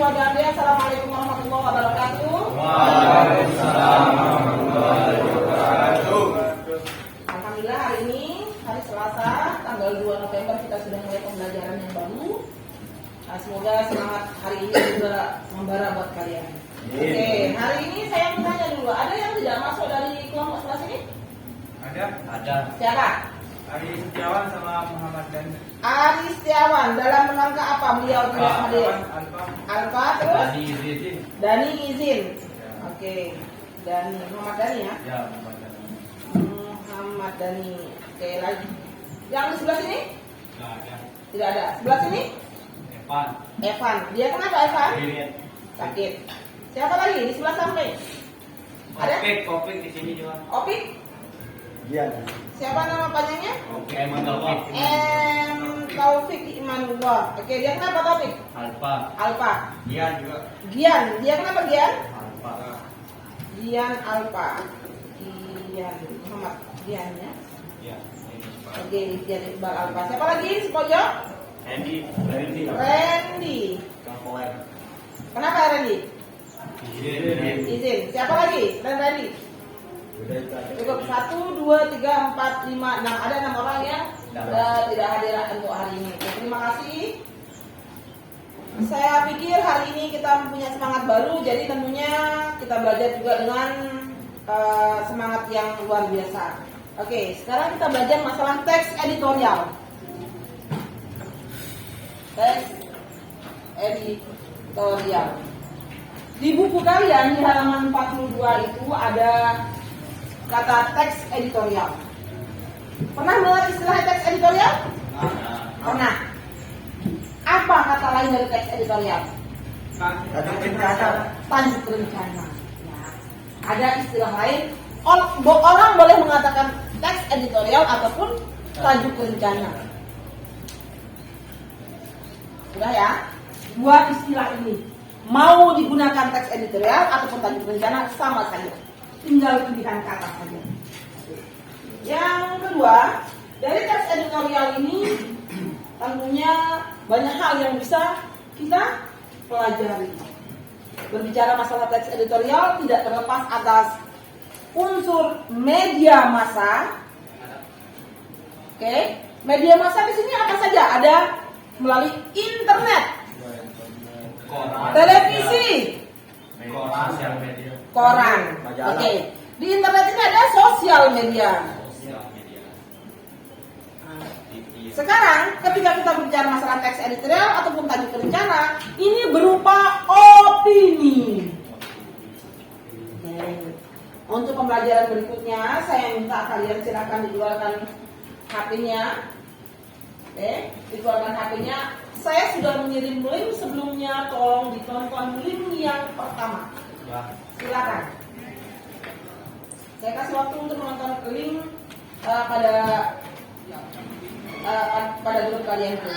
wabarakatuh. Assalamualaikum warahmatullahi wabarakatuh. Waalaikumsalam warahmatullahi wabarakatuh. Alhamdulillah hari ini hari Selasa tanggal 2 November kita sudah mulai pembelajaran yang baru. Nah, semoga semangat hari ini juga membara buat kalian. Oke, hari ini saya mau tanya dulu, ada yang tidak masuk dari kelompok kelas ini? Ada. Siapa? Ari Setiawan sama Muhammad Dan. Ari Setiawan, dalam rangka apa beliau tidak hadir? Alfa, terus? Dani izin. Dani izin. Oke, Dani, Muhammad Dani ya? Ya, Muhammad Dan. Muhammad Dani. Oke, lagi. Yang di sebelah sini? Nggak ada. Tidak ada. Sebelah sini? Evan. Evan. Dia kenapa Evan? Dirian. Sakit. Siapa lagi di sebelah samping? Ada? Kopik di sini juga. Opik? Iya. Siapa nama panjangnya? Oke, Taufik. Taufik Imanullah. Oke, dia kenapa Taufik? Alfa. Alfa. Gian juga. Gian. Dia kenapa Gian? Alfa. Gian Alfa. Gian Muhammad Gian ya. Ya. Oke, Gian Iqbal Alfa. Siapa lagi di pojok? Randy. Randy. Kapoer. Kenapa Randy? Izin. Izin. Siapa lagi? Randy. Cukup 1, 2, 3, 4, 5, 6. Ada 6 orang yang tidak hadir untuk hari ini. Oke, terima kasih. Saya pikir hari ini kita punya semangat baru, jadi tentunya kita belajar juga dengan semangat yang luar biasa. Oke, sekarang kita belajar masalah teks editorial. Teks editorial. Di buku kalian di halaman 42 itu ada kata teks editorial. Pernah dengar istilah teks editorial? Pernah. Apa kata lain dari teks editorial? Tajuk rencana. Ya. Ada istilah lain. Orang boleh mengatakan teks editorial ataupun tajuk rencana. Sudah ya? Dua istilah ini mau digunakan teks editorial ataupun tajuk rencana sama saja. Tinggal pilihan kata saja. Yang kedua, dari teks editorial ini tentunya banyak hal yang bisa kita pelajari. Berbicara masalah teks editorial tidak terlepas atas unsur media massa. Oke, media massa di sini apa saja? Ada melalui internet, televisi, koran. Oke. Di internet ini ada sosial media. Sekarang ketika kita berbicara masalah teks editorial ataupun tajuk rencana, ini berupa opini. Oke. Untuk pembelajaran berikutnya, saya minta kalian silakan dikeluarkan HP-nya. Oke, dikeluarkan HP-nya. Saya sudah mengirim link sebelumnya, tolong ditonton link yang pertama. Silakan. Saya kasih waktu untuk menonton link pada grup kalian itu.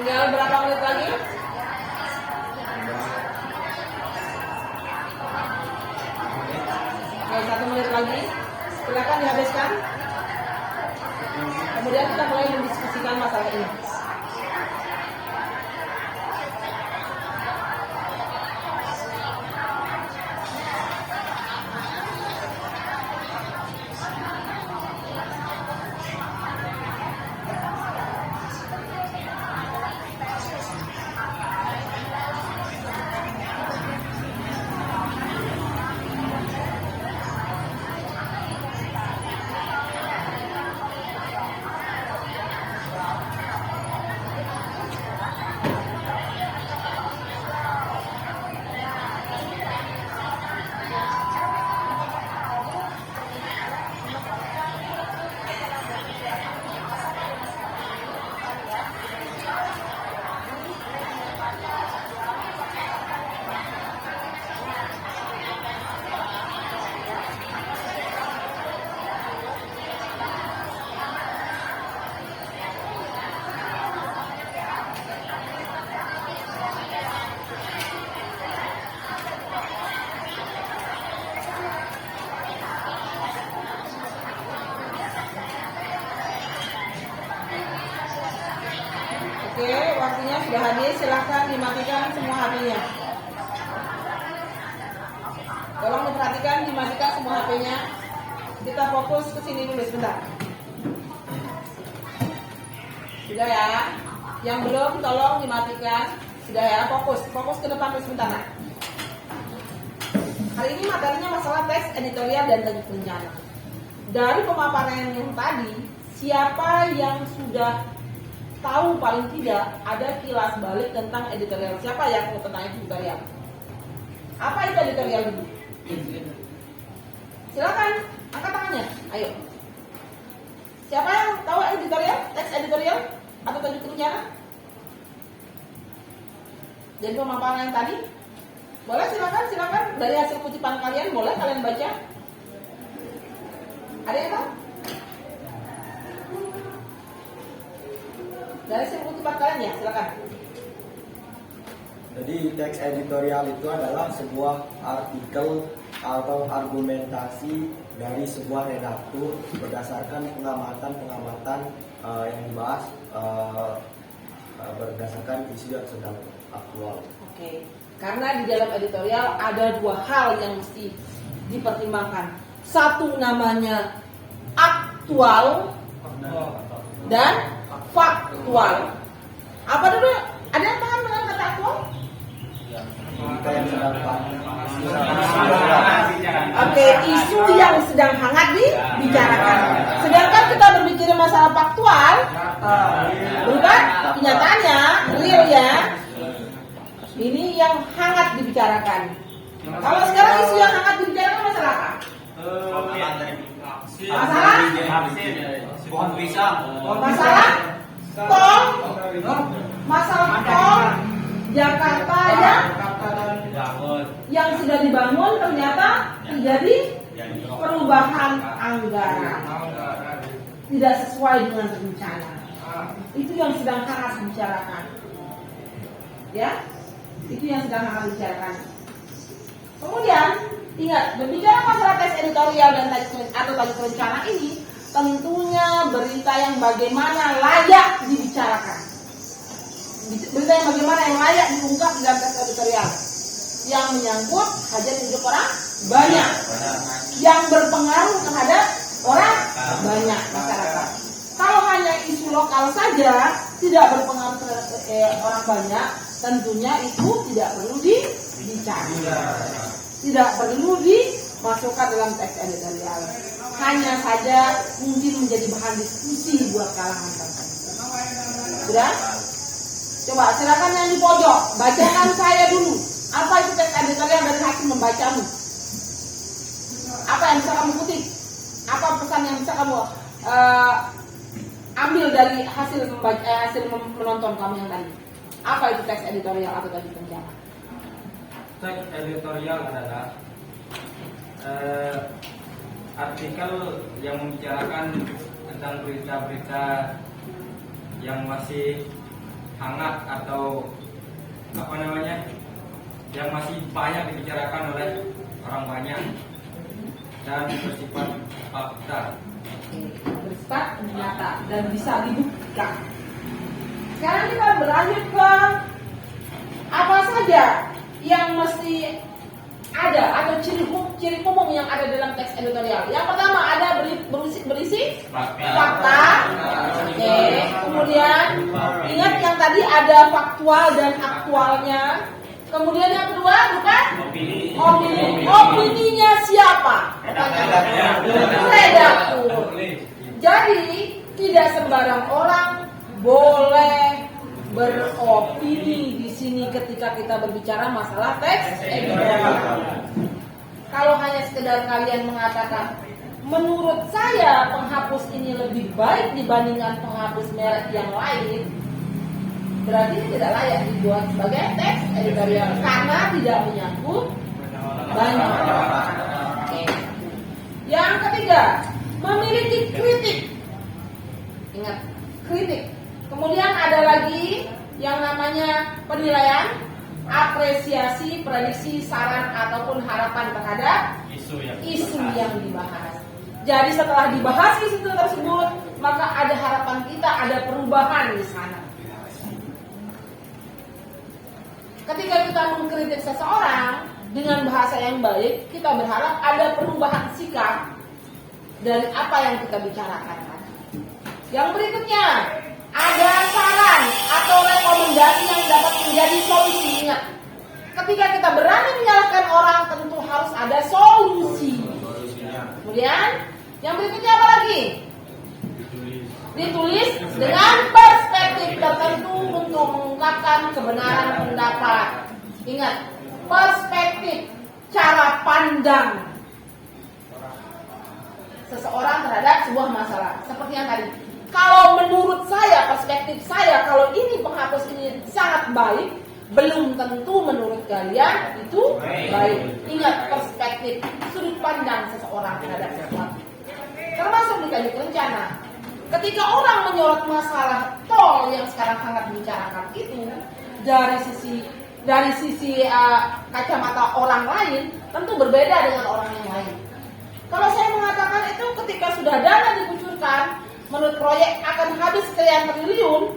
Tinggal berapa menit lagi? Oke, 1 menit lagi. Silakan dihabiskan. Kemudian kita mulai mendiskusikan masalah ini. Oke, waktunya sudah habis. Silahkan dimatikan semua HP-nya. Tolong diperhatikan, dimatikan semua HP-nya. Kita fokus ke sini dulu sebentar. Sudah ya? Yang belum tolong dimatikan. Sudah ya? Fokus ke depan dulu sebentar. Nah. Hari ini materinya masalah teks editorial dan teknik rencana. Dari pemaparan yang tadi, siapa yang sudah tahu paling tidak ada kilas balik tentang editorial? Siapa yang tahu tentang editorial? Apa itu editorial dulu? Silakan angkat tangannya. Ayo. Siapa yang tahu editorial? Teks editorial atau teknik rencana? Jadi pemaparan yang tadi? Boleh silakan dari hasil kutipan kalian boleh kalian baca. Ada yang tahu? Dari hasil kutipan kalian ya, silakan. Jadi teks editorial itu adalah sebuah artikel atau argumentasi dari sebuah redaktur berdasarkan pengamatan yang dibahas berdasarkan isu yang sedang aktual. Oke. Karena di dalam editorial ada dua hal yang mesti dipertimbangkan. Satu namanya aktual dan faktual. Apa dulu? Ada yang paham dengan kata aktual? Kita yang sedang Oke, isu yang sedang hangat dibicarakan. Sedangkan kita berbicara masalah faktual, bukan kenyataannya, real ya. Ini yang hangat dibicarakan. Kalau sekarang isu yang hangat dibicarakan masalah apa? Pohon pisang. Masalah tol, masalah tol Jakarta yang sudah dibangun ternyata terjadi perubahan anggaran, tidak sesuai dengan rencana. Itu yang sedang hangat dibicarakan. Ya, itu yang sedang hangat dibicarakan. Kemudian ingat, berbicara masalah teks editorial dan atau teknik rencana ini, tentunya berita yang bagaimana layak dibicarakan. Berita yang bagaimana yang layak diungkap dalam teks editorial, yang menyangkut hajat hidup orang banyak, yang berpengaruh terhadap orang banyak masyarakat. Kalau hanya isu lokal saja tidak berpengaruh terhadap orang banyak, tentunya itu tidak perlu dibicarakan, tidak perlu dimasukkan dalam teks editorial. Hanya saja mungkin menjadi bahan diskusi buat kalangan tertentu. Sudah? Coba silakan yang di pojok, bacakan saya dulu. Apa itu teks editorial dari hakim membacamu? Apa yang bisa kamu kutip? Apa pesan yang bisa kamu ambil dari hasil menonton kamu yang tadi? Apa itu teks editorial atau teks rencana? Teks editorial adalah artikel yang membicarakan tentang berita-berita yang masih hangat atau apa namanya yang masih banyak dibicarakan oleh orang banyak dan bersifat fakta. Bersifat nyata dan bisa dibuktikan. Sekarang kita berlanjut ke apa saja yang mesti ada atau ciri umum yang ada dalam teks editorial. Yang pertama ada berisi fakta. Oke. Kemudian ingat yang tadi ada faktual dan aktualnya. Kemudian yang kedua bukan opini. Opininya siapa? Redaktur. Jadi tidak sembarang orang boleh beropini di sini ketika kita berbicara masalah teks editorial. Kalau hanya sekedar kalian mengatakan, menurut saya penghapus ini lebih baik dibandingkan penghapus merek yang lain, berarti ini tidak layak dibuat sebagai teks editorial karena tidak menyangkut banyak orang. Oke. Yang ketiga, memiliki kritik. Ingat, kritik. Kemudian ada lagi yang namanya penilaian, apresiasi, prediksi, saran ataupun harapan terhadap isu yang dibahas. Jadi setelah dibahas isu tersebut, maka ada harapan kita, ada perubahan di sana. Ketika kita mengkritik seseorang dengan bahasa yang baik, kita berharap ada perubahan sikap dari apa yang kita bicarakan. Yang berikutnya, ada saran atau rekomendasi yang dapat menjadi solusi. Ingat, ketika kita berani menyalahkan orang, tentu harus ada solusi. Kemudian, yang berikutnya apa lagi? Ditulis dengan perspektif tertentu untuk mengungkapkan kebenaran pendapat. Ingat, perspektif, cara pandang seseorang terhadap sebuah masalah. Seperti yang tadi, kalau menurut saya, perspektif saya, kalau ini penghapus ini sangat baik, belum tentu menurut kalian itu baik. Ingat, perspektif, sudut pandang seseorang terhadap sesuatu. Termasuk di kajian rencana. Ketika orang menyorot masalah tol yang sekarang hangat dibicarakan itu dari sisi kacamata orang lain, tentu berbeda dengan orang yang lain. Kalau saya mengatakan itu ketika sudah dana dikucurkan, menurut proyek akan habis sekian triliun,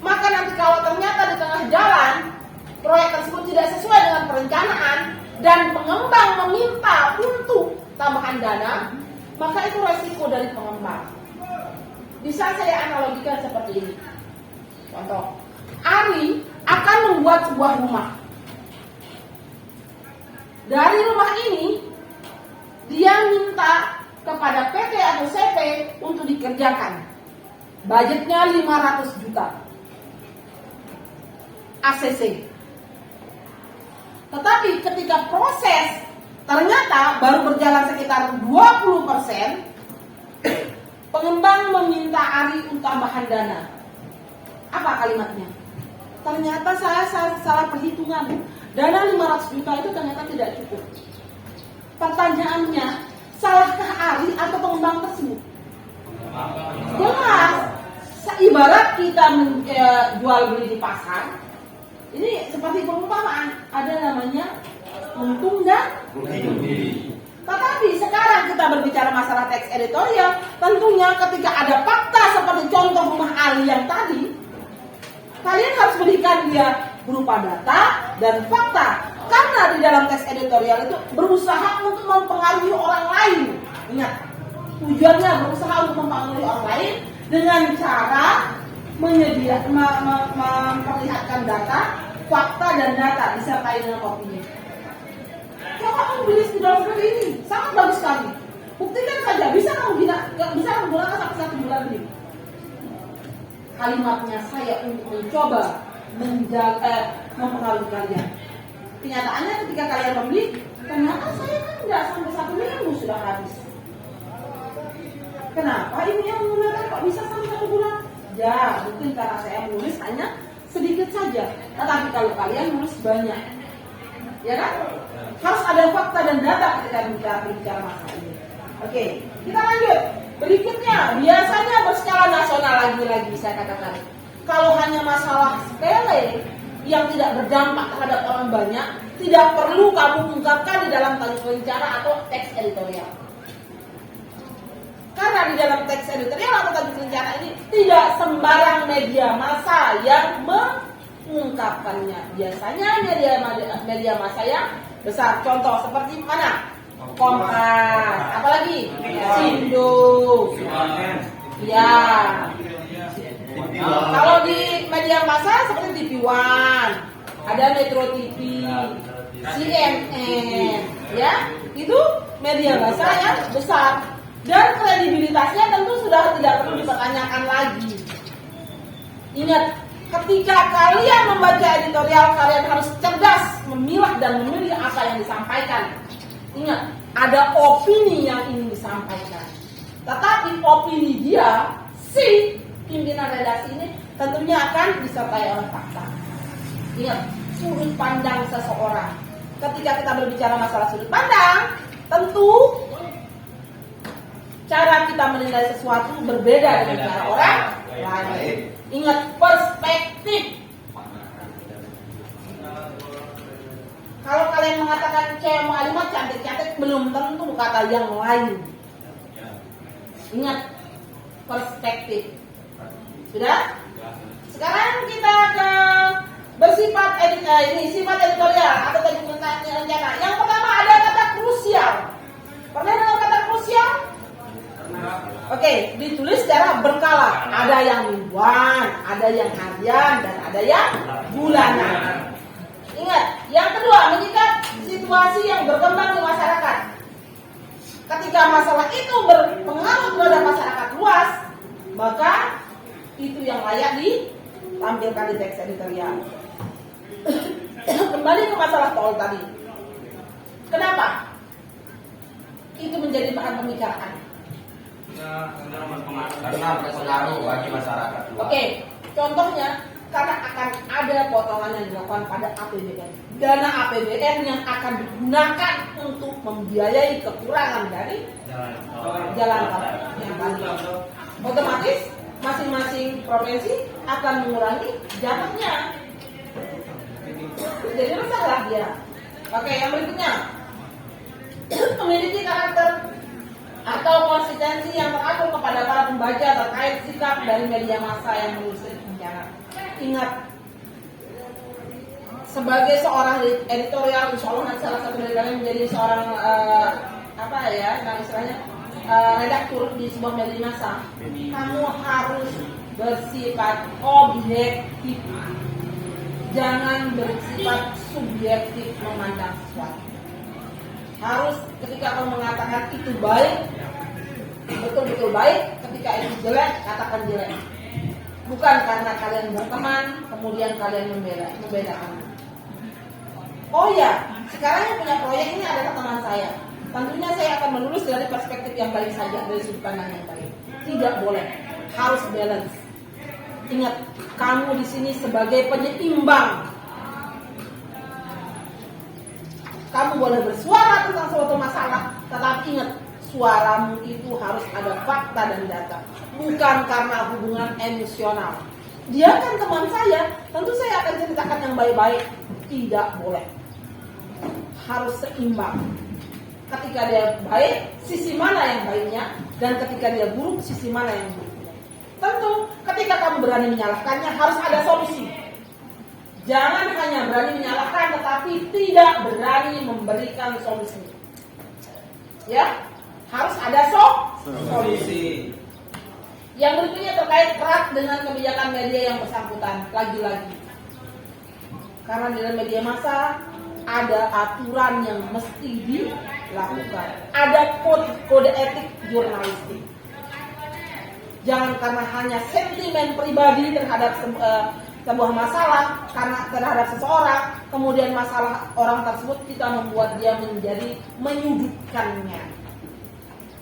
maka nanti kalau ternyata di tengah jalan proyek tersebut tidak sesuai dengan perencanaan dan pengembang meminta untuk tambahan dana, maka itu resiko dari pengembang. Bisa saya analogikan seperti ini. Contoh, Ari akan membuat sebuah rumah. Dari rumah ini, dia minta kepada PT atau CP untuk dikerjakan. Budgetnya 500 juta ACC. Tetapi ketika proses ternyata baru berjalan sekitar 20%, pengembang meminta Ari untuk tambahan dana. Apa kalimatnya? Ternyata saya salah perhitungan. Dana 500 juta itu ternyata tidak cukup. Pertanyaannya, salahkah Ari atau pengembang tersebut? Jelas. Ibarat kita jual beli di pasar, ini seperti perumpamaan. Ada namanya untung dan rugi. Tetapi sekarang kita berbicara masalah teks editorial, tentunya ketika ada fakta seperti contoh rumah Ali yang tadi, kalian harus berikan dia berupa data dan fakta. Karena di dalam teks editorial itu berusaha untuk mempengaruhi orang lain. Ingat, tujuannya berusaha untuk mempengaruhi orang lain dengan cara memperlihatkan data, fakta dan data disertai dengan opini. Coba kamu beli dalam seperti ini, sangat bagus sekali. Buktikan saja, bisa menggunakan sampai 1 bulan ini. Kalimatnya saya untuk mencoba mempengaruhi kalian. Kenyataannya ketika kalian membeli, ternyata saya kan tidak sampai 1 minggu sudah habis. Kenapa ini yang menggunakan kok bisa sampai 1 bulan? Ya, mungkin karena saya menulis hanya sedikit saja. Tetapi kalau kalian menulis banyak, ya kan? Harus ada fakta dan data ketika berbicara masalah ini. Oke, kita lanjut. Berikutnya, biasanya berskala nasional lagi saya katakan. kalau hanya masalah sepele yang tidak berdampak terhadap orang banyak, tidak perlu kamu ungkapkan di dalam tanya wawancara atau teks editorial. Karena di dalam teks editorial atau tanya wawancara ini tidak sembarang media massa yang mengungkapkannya. Biasanya media massa yang besar. Contoh seperti mana? Kompas, apalagi Sindo. Ya. Kalau di media massa seperti TV One, ada Metro TV, CNN, ya, itu media massa yang besar dan kredibilitasnya tentu sudah tidak perlu dipertanyakan lagi. Ingat, ketika kalian membaca editorial, kalian harus cerdas memilah dan memilih apa yang disampaikan. Ingat, ada opini yang ingin disampaikan, tetapi opini dia, si pimpinan redaksi ini tentunya akan disertai oleh fakta. Ingat, sudut pandang seseorang. Ketika kita berbicara masalah sudut pandang, tentu cara kita menilai sesuatu berbeda dengan cara orang lain. Ingat, perspektif. Kalau kalian mengatakan cewek Mu'alimah cantik-cantik, belum tentu kata yang lain. Ingat, perspektif. Sudah? Sekarang kita ke bersifat sifat editorial atau tadi rencana. Yang pertama ada kata krusial. Pernah dengar kata krusial? Oke, ditulis secara berkala. Ada yang mingguan, ada yang harian, dan ada yang bulanan. Ingat, yang kedua menyikapi situasi yang berkembang di masyarakat. Ketika masalah itu berpengaruh terhadap masyarakat luas, maka itu yang layak ditampilkan di teks editorial. Kembali ke masalah tol tadi. Kenapa? Itu menjadi bahan pembicaraan. Karena berpengaruh bagi masyarakat luas. Oke, contohnya karena akan ada potongan yang dilakukan pada APBN. Dana APBN yang akan digunakan untuk membiayai kekurangan dari jalan tol yang baru. Otomatis masing-masing provinsi akan mengurangi jatahnya. Jadi resahlah dia. Oke, yang berikutnya memiliki karakter atau konsistensi yang teratur kepada para pembaca terkait sikap dari media massa yang menulis bencana. Ingat, sebagai seorang editorial, insya Allah nanti salah satu dari kalian menjadi seorang redaktur di sebuah media massa. Kamu harus bersifat objektif, jangan bersifat subjektif memandang sesuatu. Harus ketika kamu mengatakan itu baik, betul-betul baik. Ketika itu jelek, katakan jelek. Bukan karena kalian berteman, kemudian kalian membedakan. Oh ya, sekarang yang punya proyek ini adalah teman saya. Tentunya saya akan menulis dari perspektif yang baik saja, dari sudut pandang yang baik. Tidak boleh, harus balance. Ingat, kamu di sini sebagai penyeimbang. Kamu boleh bersuara tentang suatu masalah, tetapi ingat, suaramu itu harus ada fakta dan data, bukan karena hubungan emosional. Dia kan teman saya, tentu saya akan ceritakan yang baik-baik. Tidak boleh, harus seimbang. Ketika dia baik, sisi mana yang baiknya, dan ketika dia buruk, sisi mana yang buruknya. Tentu, ketika kamu berani menyalahkannya, harus ada solusi. Jangan hanya berani menyalahkan, tetapi tidak berani memberikan solusi. Ya, harus ada solusi. Yang berikutnya terkait erat dengan kebijakan media yang bersangkutan. Lagi-lagi, karena di dalam media massa ada aturan yang mesti dilakukan. Ada kode etik jurnalistik. Jangan karena hanya sentimen pribadi terhadap sebuah masalah, karena terhadap seseorang, kemudian masalah orang tersebut kita membuat dia menjadi menyudutkannya.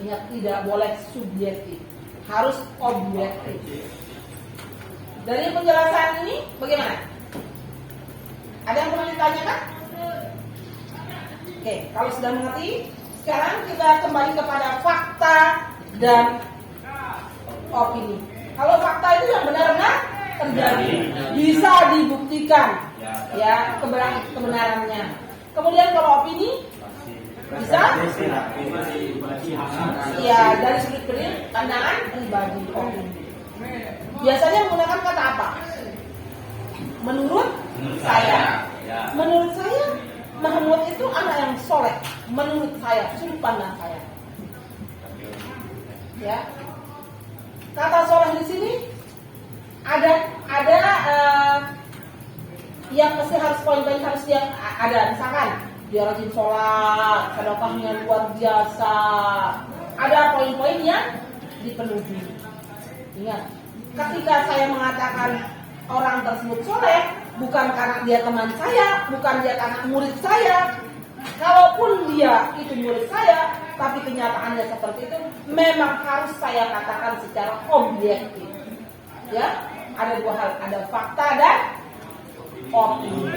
Ingat, tidak boleh subjektif, harus objektif. Dari penjelasan ini bagaimana? Ada yang perlu ditanyakan? Oke, kalau sudah mengerti, sekarang kita kembali kepada fakta dan opini. Kalau fakta itu yang benar-benar terjadi, bisa dibuktikan ya kebenarannya. Kemudian kalau opini bisa ya dari sudut pandangan pribadi opini. Biasanya menggunakan kata apa? Menurut saya. Menurut saya Mahmud itu anak yang soleh. Menurut saya, sudut pandang saya. Ya. Kata soleh di sini ada yang mesti harus poin-poin harus yang ada, misalkan dia rajin sholat, sedekahnya luar biasa. Ada poin-poin yang dipenuhi. Ingat, ketika saya mengatakan orang tersebut soleh, bukan karena dia teman saya, bukan dia karena murid saya. Kalaupun dia itu murid saya, tapi kenyataannya seperti itu, memang harus saya katakan secara objektif. Ya, ada dua hal, ada fakta dan opini.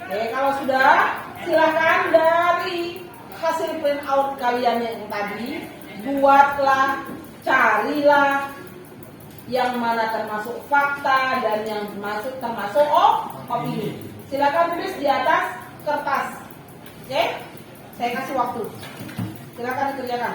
Oke, kalau sudah, silakan dari hasil print out kalian yang tadi, buatlah, carilah yang mana termasuk fakta dan yang termasuk opini. Silakan tulis di atas kertas. Oke, saya kasih waktu. Silakan dikerjakan.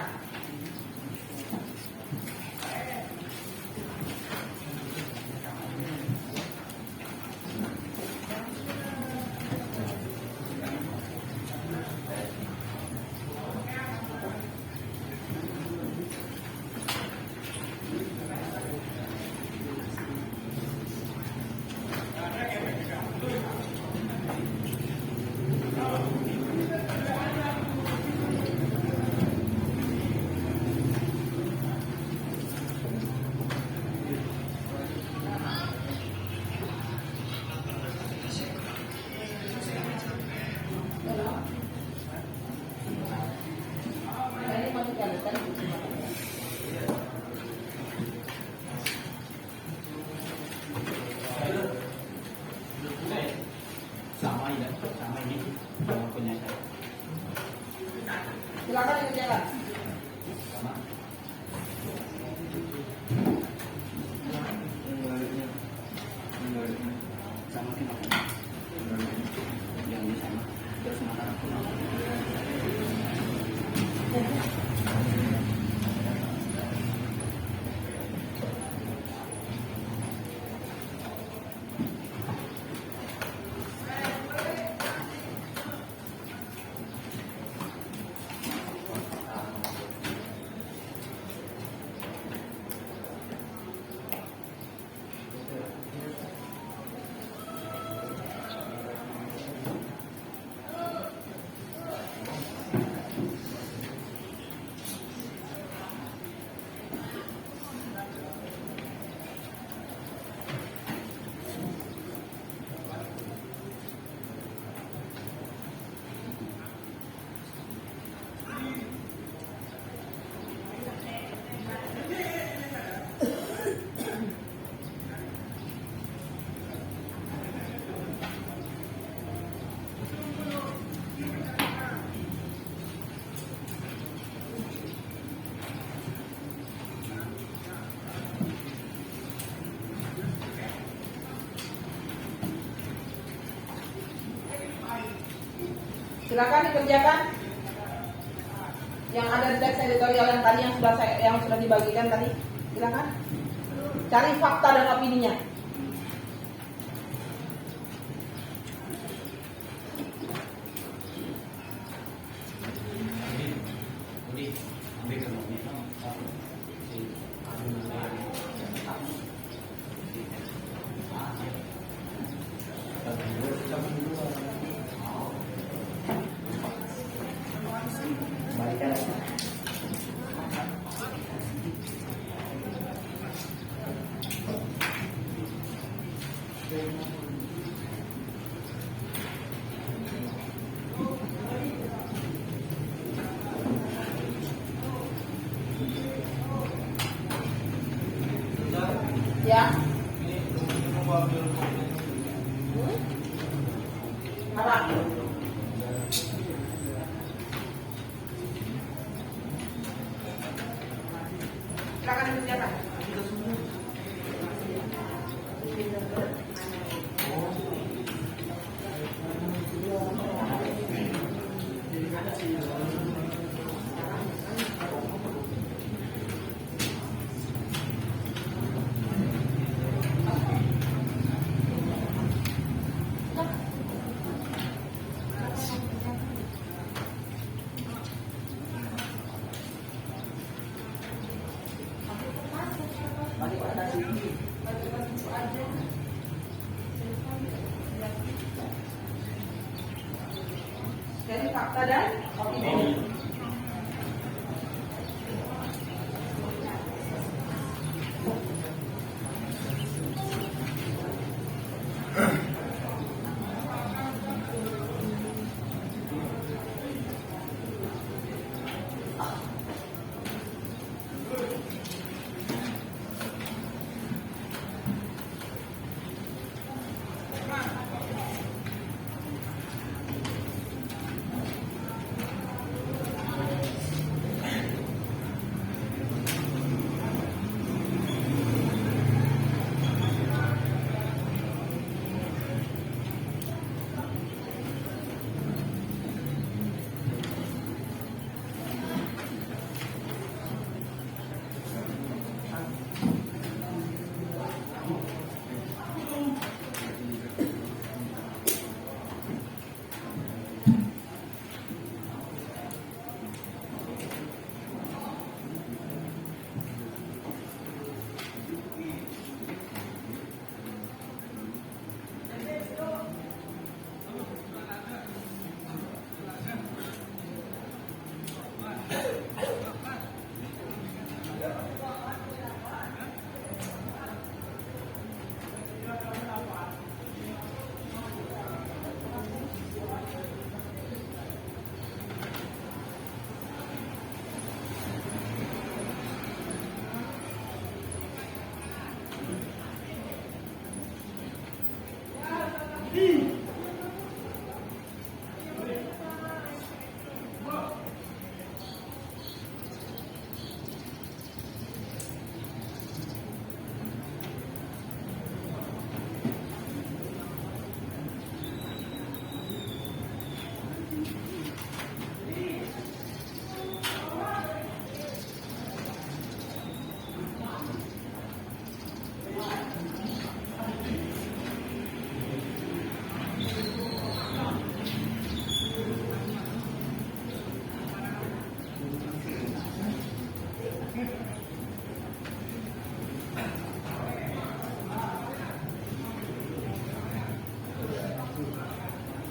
Silakan dikerjakan. Silakan dikerjakan yang ada di teks editorial yang tadi yang sudah dibagikan tadi. Silakan cari fakta dan opininya. Ya. Apa? Silakan dikerjakan. Jadi fakta dan opini.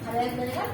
Ada yang bertanya?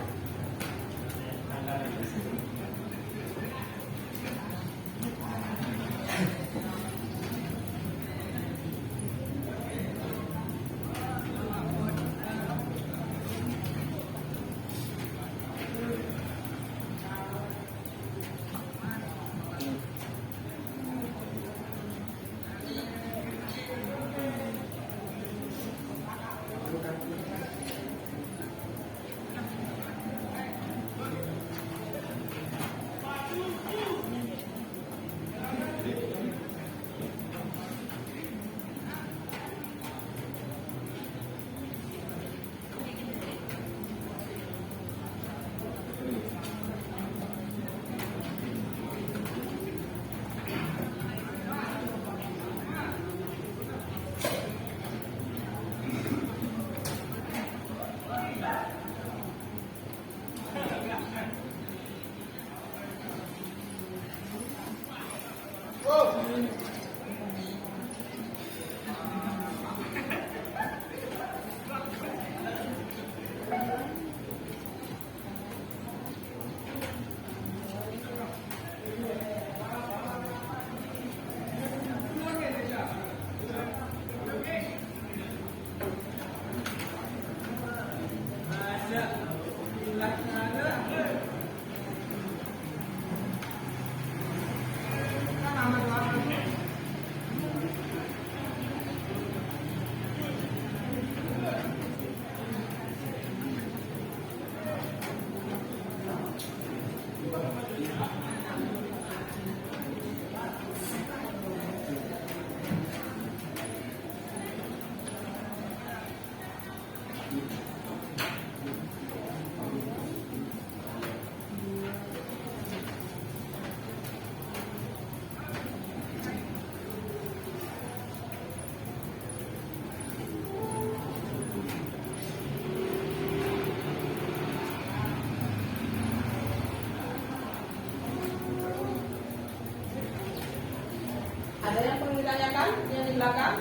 Ada yang perlu ditanyakan yang di belakang?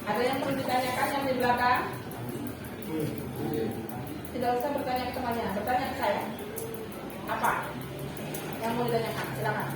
Ada yang perlu ditanyakan yang di belakang? Tidak usah bertanya ke temannya, bertanya ke saya. Apa yang mau ditanyakan? Silakan.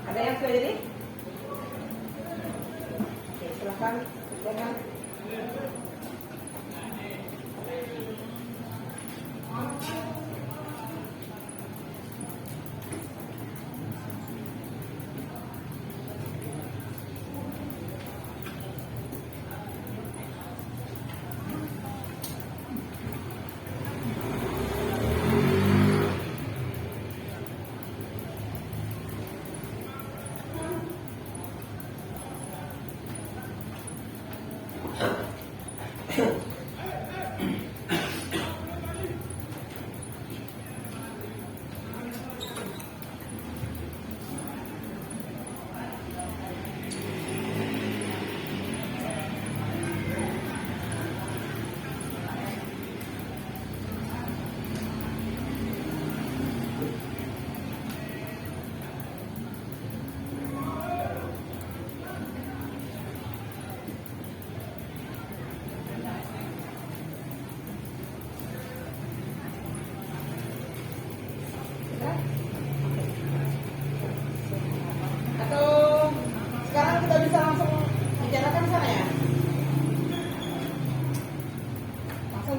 Ada yang sudah jadi? Oke, silakan. Silakan.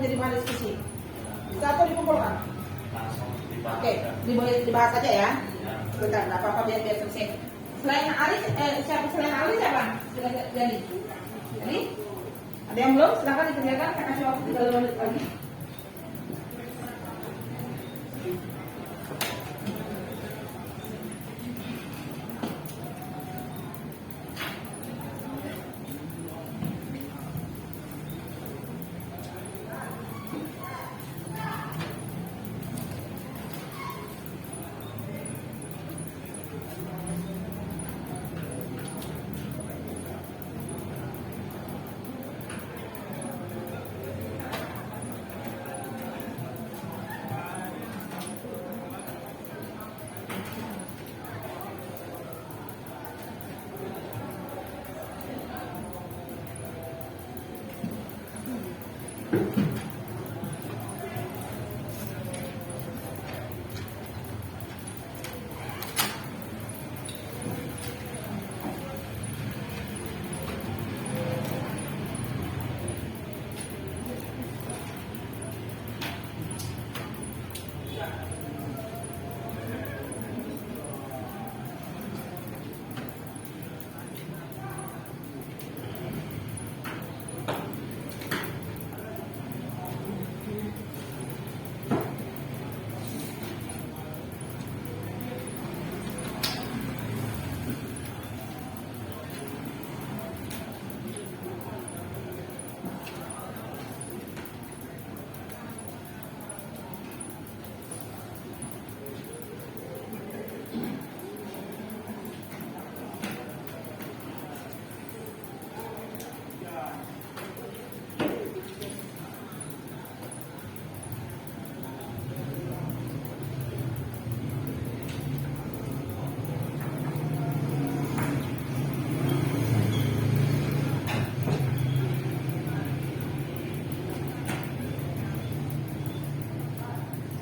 Jadi diskusi bisa atau dikumpulkan? Langsung dibahas. Oke, dibahas aja ya. Bentar, nggak apa-apa biar selesai. Selain Ali, selain Ali siapa? Sudah jadi. Jadi ada yang belum? Silakan dikerjakan. Saya kasih waktu 3 menit lagi.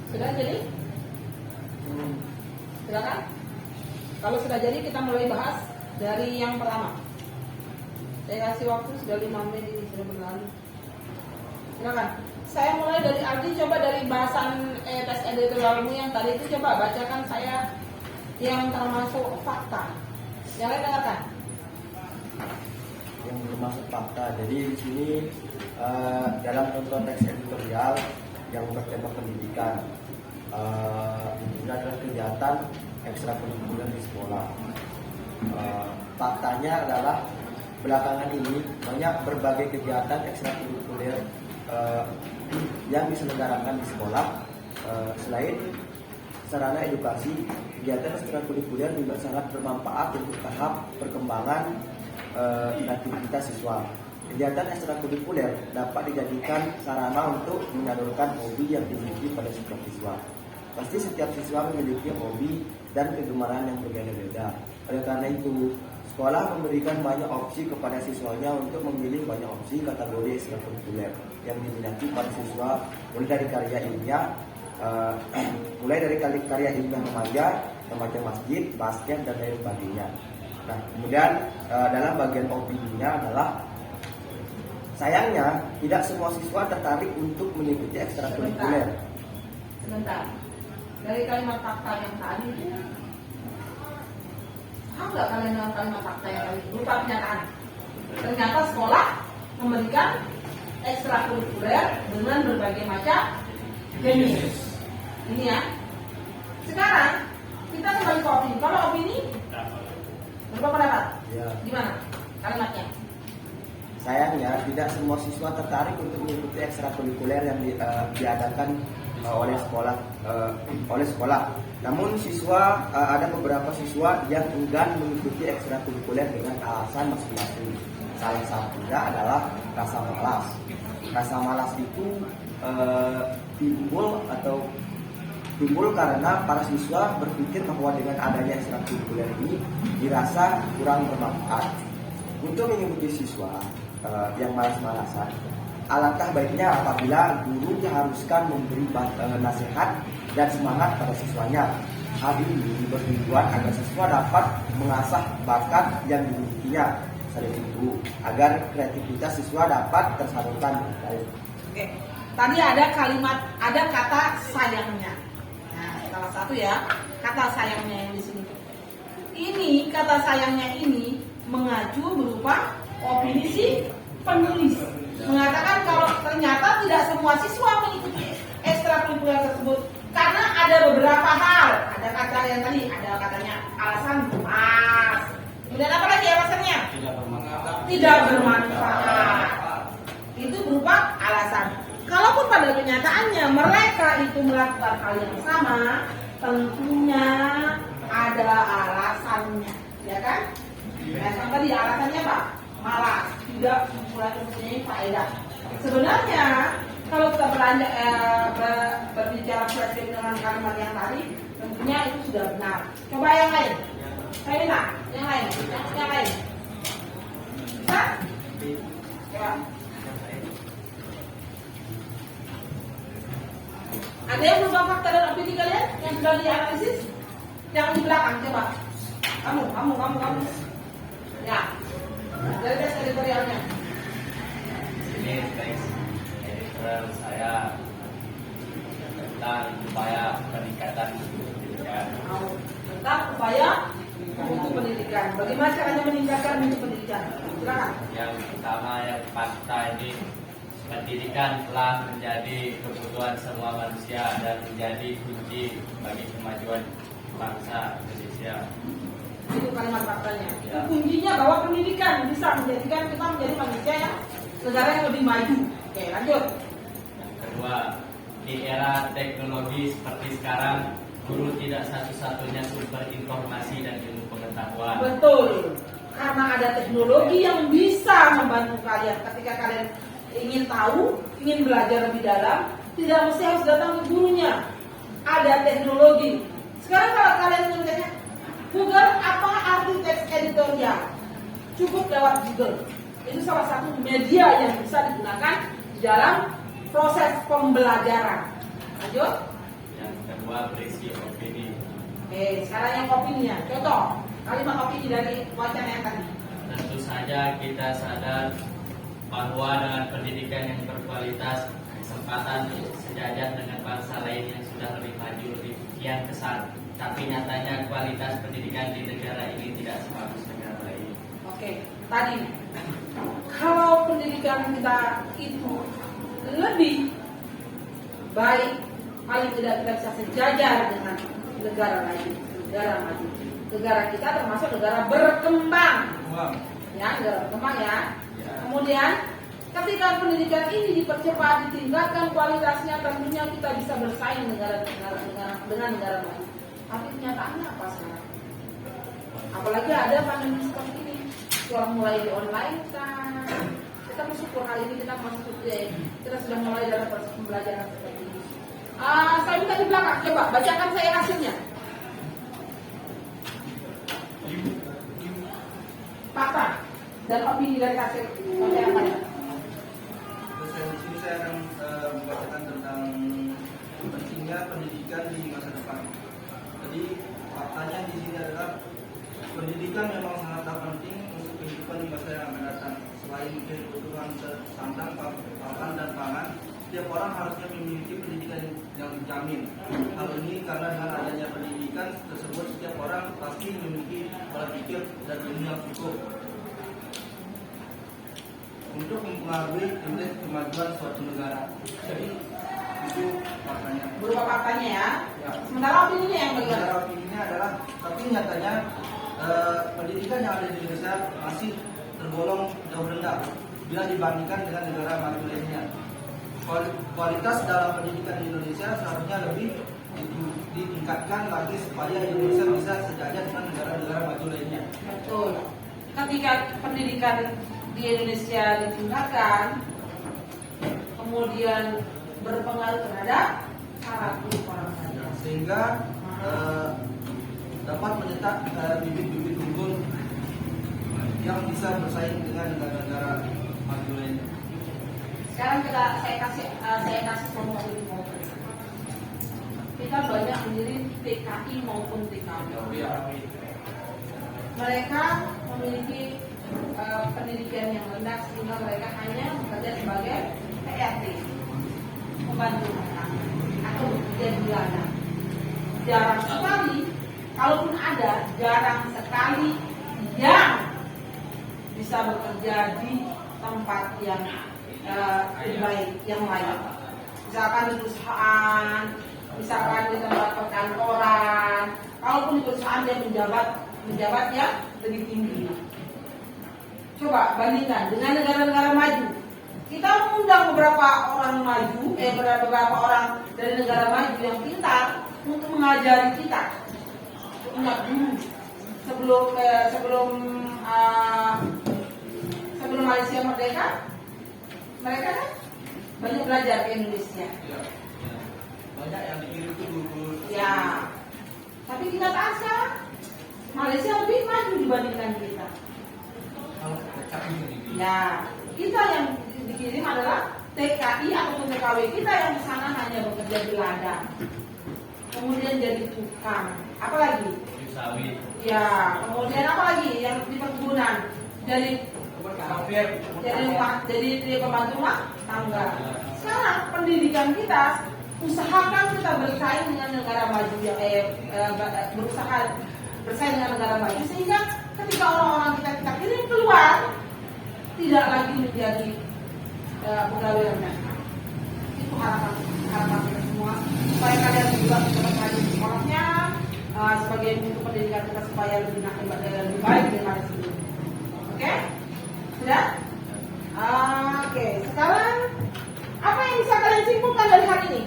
Sudah jadi? Silakan. Kalau sudah jadi kita mulai bahas dari yang pertama. Saya kasih waktu sudah 5 menit ini sudah berlalu. Silakan. Saya mulai dari Aldi, coba dari bahasan tes editorialmu yang tadi itu coba bacakan saya yang termasuk fakta. Yang lain dengarkan. Yang termasuk fakta. Jadi di sini dalam contoh teks editorial yang bertema pendidikan, ini adalah kegiatan ekstrakurikuler di sekolah. Faktanya adalah belakangan ini banyak berbagai kegiatan ekstrakurikuler yang diselenggarakan di sekolah. Selain sarana edukasi, kegiatan ekstrakurikuler juga sangat bermanfaat untuk tahap perkembangan kreativitas siswa. Kegiatan ekstrakurikuler dapat dijadikan sarana untuk menyalurkan hobi yang dimiliki pada setiap siswa. Pasti setiap siswa memiliki hobi dan kegemaran yang berbeda-beda. Oleh karena itu, sekolah memberikan banyak opsi kepada siswanya untuk memilih banyak opsi kategori ekstrakurikuler yang diminati pada siswa, mulai dari karya ilmiah remaja masjid, basket, dan lain sebagainya. Nah, kemudian dalam bagian opininya adalah sayangnya tidak semua siswa tertarik untuk mengikuti ekstrakurikuler. Sebentar. Dari kalimat fakta yang tadi itu, paham nggak kalian dengan kalimat fakta yang tadi? Berupa kenyataan. Ternyata sekolah memberikan ekstrakurikuler dengan berbagai macam jenis. Ini ya. Sekarang kita kembali ke opini. Kalau opini, berapa pendapat? Ya. Gimana kalimatnya? Sayangnya tidak semua siswa tertarik untuk mengikuti ekstrakurikuler yang diadakan oleh sekolah. Namun ada beberapa siswa yang enggan mengikuti ekstrakurikuler dengan alasan masing-masing. Salah satunya adalah rasa malas. Rasa malas itu timbul karena para siswa berpikir bahwa dengan adanya ekstrakurikuler ini dirasa kurang bermanfaat. Untuk mengikuti siswa yang malas-malasan, alangkah baiknya apabila guru diharuskan memberi nasihat dan semangat pada siswanya. Hal ini bertujuan agar siswa dapat mengasah bakat yang dimilikinya. Selain itu, agar kreativitas siswa dapat tersalurkan. Oke, tadi ada kata sayangnya. Nah, salah satu ya kata sayangnya yang di sini. Ini kata sayangnya ini mengacu berupa opini si penulis, mengatakan kalau ternyata tidak semua siswa mengikuti ekstrakurikuler tersebut karena ada beberapa hal. Ada kata yang tadi, ada katanya alasan malas. Kemudian apa lagi alasannya? Tidak bermanfaat. Itu berupa alasan. Kalaupun pada kenyataannya mereka itu melakukan hal yang sama, tentunya ada alasannya, ya kan? Nah, yang tadi alasannya apa? Malas, tidak mempunyai faedah. Sebenarnya kalau kita berbicara flashback dengan kalimat yang tadi, tentunya itu sudah benar. Coba yang lain. Saya minta yang lain. Yang lain. Bisa? Coba. Ada yang berubah fakta dan opini kalian yang sudah dianalisis? Yang di belakang coba. Kamu. Ya. Dari tes editorialnya. Ini teks editorial saya tentang upaya peningkatan pendidikan. Tentang upaya mutu pendidikan. Bagaimana caranya meningkatkan mutu pendidikan? Silakan. Yang pertama, yang fakta ini, pendidikan telah menjadi kebutuhan semua manusia dan menjadi kunci bagi kemajuan bangsa Indonesia. Itu kalimat faktanya. Itu Ya. kuncinya bahwa pendidikan bisa menjadikan kita menjadi manusia yang negara yang lebih maju. Oke, lanjut. Yang kedua, di era teknologi seperti sekarang, guru tidak satu-satunya sumber informasi dan ilmu pengetahuan. Betul. Karena ada teknologi yang bisa membantu kalian ketika kalian ingin tahu, ingin belajar lebih dalam, tidak mesti harus datang ke gurunya. Ada teknologi. Sekarang kalau kalian ingin tanya, Google apa arti teks editorial? Cukup lewat Google. Itu salah satu media yang bisa digunakan di dalam proses pembelajaran. Lanjut. Yang kedua, berisi opini. Oke, sekarang yang opininya. Contoh, kalimat opini dari wacana yang tadi. Tentu saja kita sadar bahwa dengan pendidikan yang berkualitas, kesempatan sejajar dengan bangsa lain yang sudah lebih maju lebih kian besar. Tapi nyatanya kualitas pendidikan di negara ini tidak sebagus negara lain. Oke, tadi kalau pendidikan kita itu lebih baik, paling tidak kita bisa sejajar dengan negara lain, negara maju. Negara kita termasuk negara berkembang, ya, negara berkembang ya. Kemudian ketika pendidikan ini dipercepat, ditingkatkan kualitasnya, tentunya kita bisa bersaing dengan negara maju. Tapi kenyataannya apa sekarang? Apalagi ada pandemi seperti ini, sudah mulai di online kan. Kita bersyukur hari ini kita masuk kita sudah mulai dalam proses pembelajaran seperti ini. Saya minta di belakang, coba bacakan saya hasilnya. Fakta dan opini dari hasil apa ya? Di sini saya akan membacakan tentang pentingnya pendidikan di masa depan. Jadi faktanya di sini adalah pendidikan memang sangatlah penting untuk kehidupan di masa yang akan datang. Selain kebutuhan sandang, papan dan pangan, setiap orang harusnya memiliki pendidikan yang dijamin. Hal ini karena dengan adanya pendidikan tersebut setiap orang pasti memiliki pola pikir dan ilmu yang cukup untuk mempengaruhi indeks kemajuan suatu negara. Jadi itu faktanya. Berupa faktanya ya. Ya. Sementara opininya yang bagaimana? Secara opininya adalah, tapi nyatanya pendidikan yang ada di Indonesia masih tergolong jauh rendah bila dibandingkan dengan negara maju lainnya. Kualitas dalam pendidikan di Indonesia seharusnya lebih ditingkatkan lagi supaya Indonesia bisa sejajar dengan negara-negara maju lainnya. Betul. Ketika pendidikan di Indonesia ditingkatkan, kemudian berpengaruh terhadap cara hidup orang banyak. Sehingga dapat mencetak bibit-bibit unggul yang bisa bersaing dengan negara-negara maju lainnya. Sekarang saya kasih contoh lebih konkret. Kita banyak menjadi TKI maupun TKW. Mereka memiliki pendidikan yang rendah sehingga mereka hanya bekerja sebagai PRT, pembantu rumah tangga atau bekerja di ladang. Jarang sekali, kalaupun ada, jarang sekali yang bisa bekerja di tempat yang lebih baik, yang lain. Misalkan di perusahaan, misalkan di tempat perkantoran, kalaupun di perusahaan dia menjabatnya lebih tinggi. Coba bandingkan dengan negara-negara maju. Kita mengundang beberapa orang maju, beberapa orang dari negara maju yang pintar untuk mengajari kita. Ingat dulu sebelum Malaysia merdeka, mereka kan banyak belajar ke Indonesia. Ya. Banyak yang dikirim ke guru. Ya, tapi kita tahu sekarang Malaysia lebih maju dibandingkan kita. Ya, kita yang dikirim adalah TKI ataupun TKW kita yang di sana hanya bekerja di ladang, kemudian jadi tukang, apalagi? Sawit. Ya, kemudian apalagi yang di perkebunan, jadi pembantu rumah tangga. Sekarang pendidikan kita, usahakan kita bersaing dengan negara maju yang berusaha bersaing dengan negara maju, sehingga ketika orang-orang kita kirim keluar tidak lagi menjadi pegawai rendah. Itu harapan kita semua, supaya kalian juga bisa bersaing di sekolahnya sebagai bentuk pendidikan kita supaya lebih baik daripada sebelumnya. Oke? Sudah? Oke, sekarang apa yang bisa kalian simpulkan dari hari ini?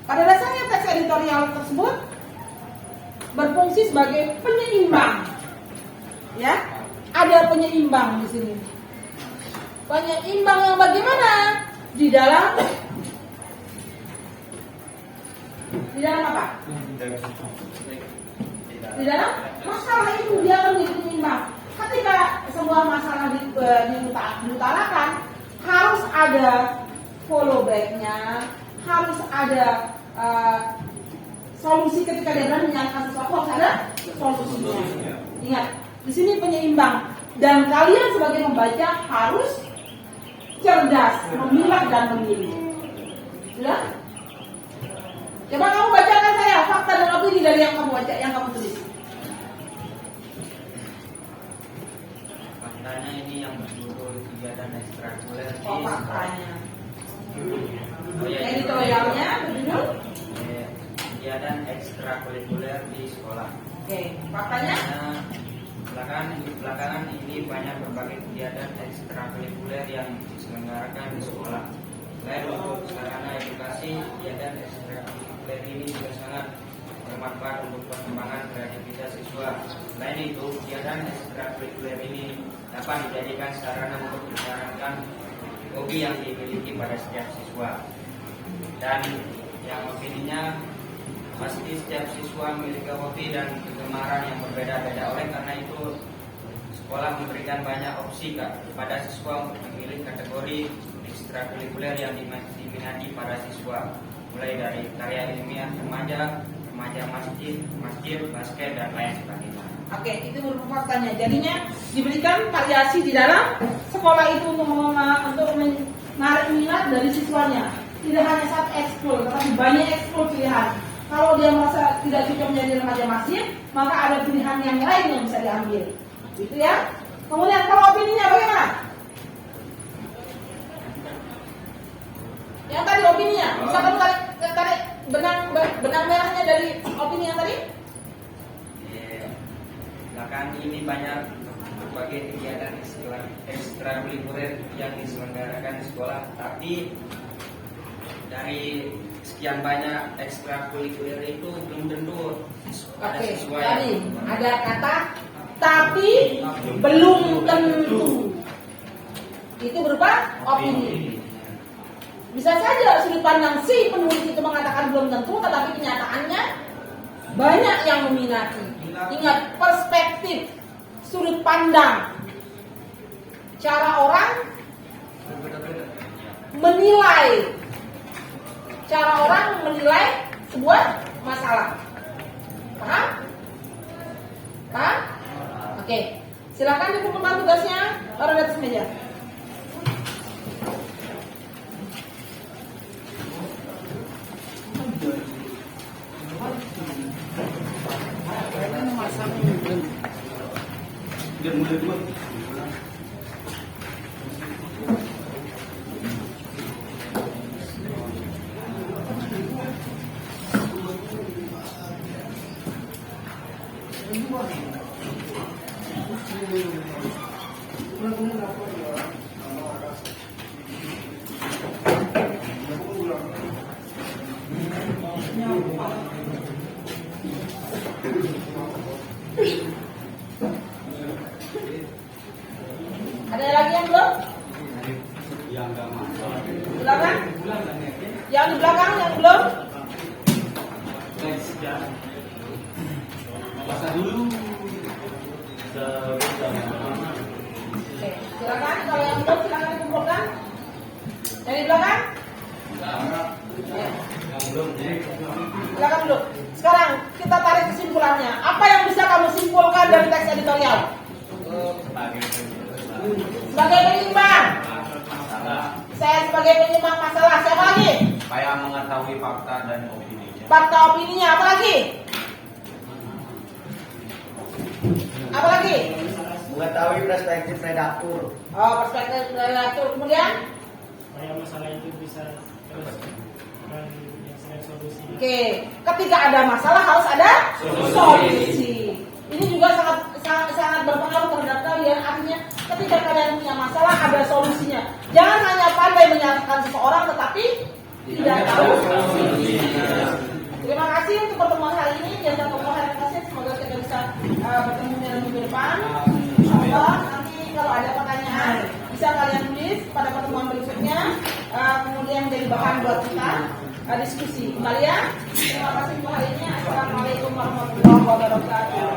Pada dasarnya teks editorial tersebut berfungsi sebagai penyeimbang. Ya, ada penyeimbang di sini. Penyeimbang yang bagaimana? Di dalam apa? Di dalam masalah itu dia akan menjadi penyeimbang. Ketika sebuah masalah diutarakan, harus ada follow back-nya, harus ada solusi. Ketika dia menyatakan sesuatu harus ada solusinya. Ingat, di sini penyeimbang, dan kalian sebagai pembaca harus cerdas, memilah dan memilih. Sudah? Coba kamu bacakan saya fakta dan opini dari yang kamu baca, yang kamu tulis. Faktanya ini yang berjudul kegiatan ekstrakurikuler di Oh, faktanya. ya, Editorialnya berjudul kegiatan ekstrakurikuler di sekolah. Oke, faktanya? Belakangan ini banyak berbagai kegiatan ekstrakurikuler yang diselenggarakan di sekolah. Selain untuk sarana edukasi, kegiatan ekstrakurikuler ini juga sangat bermanfaat untuk perkembangan kreativitas siswa. Selain itu, kegiatan ekstrakurikuler ini dapat dijadikan sarana untuk menjalankan hobi yang dimiliki pada setiap siswa. Dan yang opininya, pasti setiap siswa memiliki hobi dan kegemaran yang berbeda-beda. Oleh karena itu, sekolah memberikan banyak opsi kepada siswa untuk memilih kategori ekstrakurikuler yang diminati para siswa, mulai dari karya ilmiah remaja masjid, basket, dan lain sebagainya. Oke, itu merupakan faktanya. Jadinya diberikan variasi di dalam sekolah itu untuk menarik minat dari siswanya. Tidak hanya satu ekskul, tetapi banyak ekskul pilihan. Kalau dia merasa tidak cocok menjadi remaja masjid, maka ada pilihan yang lain yang bisa diambil. Gitu ya. Kemudian kalau opininya bagaimana? Yang tadi opininya, bisa kamu tarik benang merahnya dari opini yang tadi? Belakangan ini banyak berbagai kegiatan ekstrakurikuler yang diselenggarakan di sekolah, tapi dari sekian banyak ekstrakurikuler itu belum tentu ada sesuai. Tadi ada kata tapi belum tentu. Itu berupa opini. Bisa saja sudut pandang si penulis itu mengatakan belum tentu, tetapi kenyataannya banyak yang meminati. Ingat, perspektif, sudut pandang, cara orang menilai, sebuah masalah. Paham? Paham? Oke, silakan dikumpulkan tugasnya, taruh di atas meja. Ada lagi yang belum? Silakan. Yang di belakang yang belum? Masa dulu. Oke, silakan. Kalau yang belum silakan dikumpulkan. Yang di belakang? Ya. Silakan dulu. Sekarang kita tarik kesimpulannya. Apa yang bisa kamu simpulkan dari teks editorial? Sebagai penyeimbang. Saya sebagai penyeimbang masalah. Siapa lagi? Supaya mengetahui fakta dan opininya. Fakta opininya. Apa lagi? Apa lagi? Mengetahui perspektif redaktur. Oh, perspektif redaktur. Kemudian? Supaya masalah itu bisa terus dan menyelesaikan solusi. Oke, ketika ada masalah harus ada solusi. Ini juga sangat berpengaruh terhadap kalian. Artinya, ketika kalian punya masalah ada solusinya. Jangan hanya pandai menyalahkan seseorang, tetapi tidak tahu solusinya. Terima kasih untuk pertemuan hari ini. Dan pertemuan hari ini semoga kita bisa bertemu dalam minggu depan. Insyaallah nanti kalau ada pertanyaan bisa kalian tulis pada pertemuan berikutnya. Kemudian menjadi bahan buat kita diskusi kembali ya. Terima kasih untuk hari ini. Assalamualaikum warahmatullahi wabarakatuh.